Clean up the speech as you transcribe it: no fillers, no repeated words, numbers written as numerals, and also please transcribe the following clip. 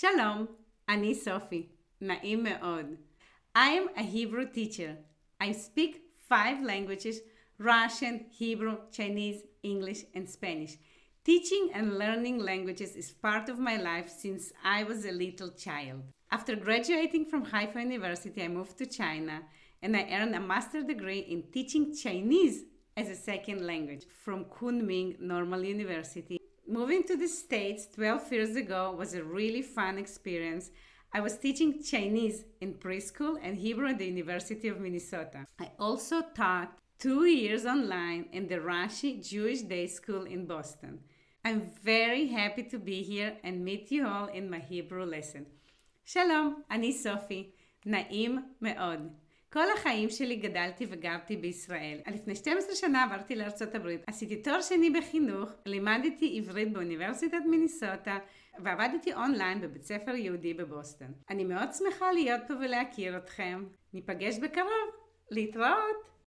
שלום, אני סופי. נעים מאוד. I am a Hebrew teacher. I speak 5 languages: Russian, Hebrew, Chinese, English, and Spanish. Teaching and learning languages is part of my life since I was a little child. After graduating from Haifa University, I moved to China and I earned a master's degree in teaching Chinese as a second language from Kunming Normal University. Moving to the States 12 years ago was a really fun experience. I was teaching Chinese in preschool and Hebrew at the University of Minnesota. I also taught 2 years online in the Rashi Jewish Day School in Boston. I'm very happy to be here and meet you all in my Hebrew lesson. שלום, אני סופי. נעים מאוד. כל החיים שלי גדלתי וגרתי בישראל. לפני 12 שנה עברתי לארצות הברית. עשיתי תואר שני בחינוך, לימדתי עברית באוניברסיטת מיניסוטה, ועבדתי אונליין בבית ספר יהודי בבוסטון. אני מאוד שמחה להיות פה ולהכיר אתכם. ניפגש בקרוב. להתראות!